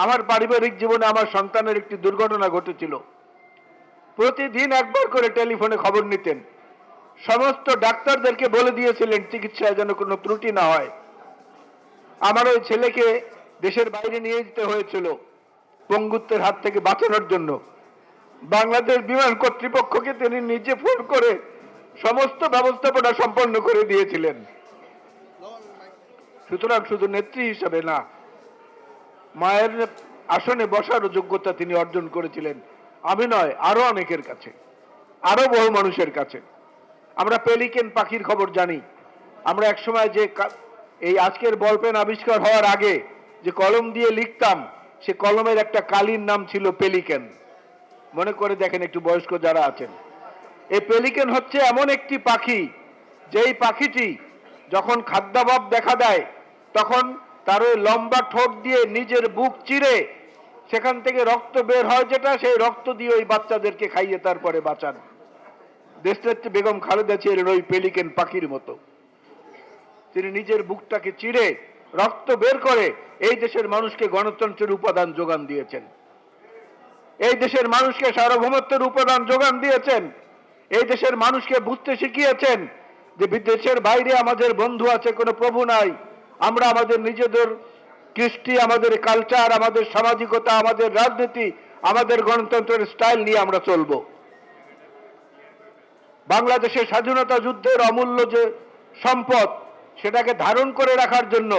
আমার পারিবারিক জীবনে আমার সন্তানের একটি দুর্ঘটনা ঘটেছিল। প্রতিদিন একবার করে টেলিফোনে খবর নিতেন। সমস্ত ডাক্তারদেরকে বলে দিয়েছিলেন চিকিৎসায় যেন কোনো ত্রুটি না হয়। আমার ওই ছেলেকে দেশের বাইরে নিয়ে যেতে হয়েছিল পঙ্গুত্বের হাত থেকে বাঁচানোর জন্য। বাংলাদেশ বিমান কর্তৃপক্ষকে তিনি নিজে ফোন করে সমস্ত ব্যবস্থাপনা সম্পন্ন করে দিয়েছিলেন। সুতরাং শুধু নেত্রী হিসাবে না, মায়ের আসনে বসারও যোগ্যতা তিনি অর্জন করেছিলেন। আমি নয়, আরো অনেকের কাছে, আরো বহু মানুষের কাছে। আমরা পেলিকেন পাখির খবর জানি। আমরা একসময় যে এই আজকের বলপেন আবিষ্কার হওয়ার আগে যে কলম দিয়ে লিখতাম, সে কলমের একটা কালির নাম ছিল পেলিকেন। মনে করে দেখেন একটু বয়স্ক যারা আছেন। এই পেলিকেন হচ্ছে এমন একটি পাখি, যেই পাখিটি যখন খাদ্যাভাব দেখা দেয় তখন তার ওই লম্বা ঠোঁট দিয়ে নিজের বুক চিরে সেখান থেকে রক্ত বের হয়, যেটা সেই রক্ত দিয়ে ওই বাচ্চাদেরকে খাইয়ে তারপরে বাঁচান। দেশনেত্রী বেগম খালেদা ছিলেন ওই পেলিকেন পাখির মতো। তিনি নিজের বুকটাকে চিরে রক্ত বের করে এই দেশের মানুষকে গণতন্ত্রের উপাদান যোগান দিয়েছেন। এই দেশের মানুষকে সার্বভৌমত্বের উপাদান যোগান দিয়েছেন। এই দেশের মানুষকে বুঝতে শিখিয়েছেন যে বিদেশের বাইরে আমাদের বন্ধু আছে, কোনো প্রভু নাই। আমরা আমাদের নিজেদের কৃষ্টি, আমাদের কালচার, আমাদের সামাজিকতা, আমাদের রাজনীতি, আমাদের গণতন্ত্রের স্টাইল নিয়ে আমরা চলব। বাংলাদেশের স্বাধীনতা যুদ্ধের অমূল্য যে সম্পদ, সেটাকে ধারণ করে রাখার জন্য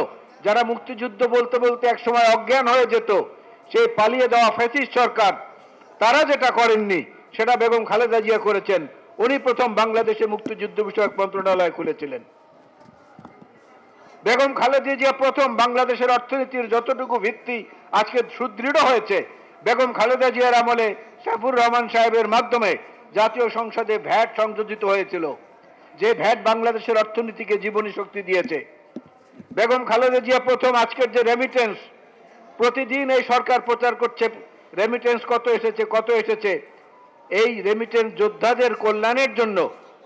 যারা মুক্তিযুদ্ধ বলতে বলতে একসময় অজ্ঞান হয়ে যেত, সেই পালিয়ে দেওয়া ফ্যাসিস্ট সরকার, তারা যেটা করেননি সেটা বেগম খালেদা জিয়া করেছেন। উনি প্রথম বাংলাদেশে মুক্তিযুদ্ধ বিষয়ক মন্ত্রণালয় খুলেছিলেন। বেগম খালেদা জিয়া প্রথম বাংলাদেশের অর্থনীতির যতটুকু ভিত্তি আজকে সুদৃঢ় হয়েছে, বেগম খালেদা জিয়ার আমলে সাইফুর রহমান সাহেবের মাধ্যমে জাতীয় সংসদে ভ্যাট সংযোজিত হয়েছিল, যে ভ্যাট বাংলাদেশের অর্থনীতিকে জীবনী শক্তি দিয়েছে। বেগম খালেদা জিয়া প্রথম আজকের যে রেমিটেন্স, প্রতিদিন এই সরকার প্রচার করছে রেমিটেন্স কত এসেছে কত এসেছে। এই রেমিটেন্স যোদ্ধাদের কল্যাণের জন্য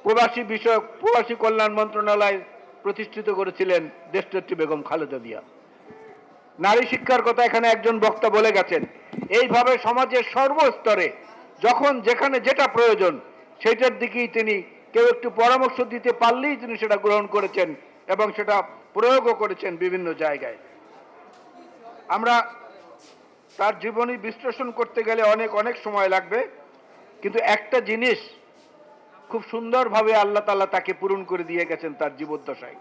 প্রবাসী কল্যাণ মন্ত্রণালয় প্রতিষ্ঠিত করেছিলেন দেশনেত্রী বেগম খালেদা জিয়া। নারী শিক্ষার কথা এখানে একজন বক্তা বলে গেছেন। এইভাবে সমাজের সর্বস্তরে যখন যেখানে যেটা প্রয়োজন সেটার দিকেই তিনি, কেউ একটু পরামর্শ দিতে পারলেই তিনি সেটা গ্রহণ করেছেন এবং সেটা প্রয়োগও করেছেন বিভিন্ন জায়গায়। আমরা তার জীবনী বিশ্লেষণ করতে গেলে অনেক সময় লাগবে, কিন্তু একটা জিনিস খুব সুন্দরভাবে আল্লাহ তাআলা তাকে পূরণ করে দিয়ে গেছেন তার জীবদ্দশায়।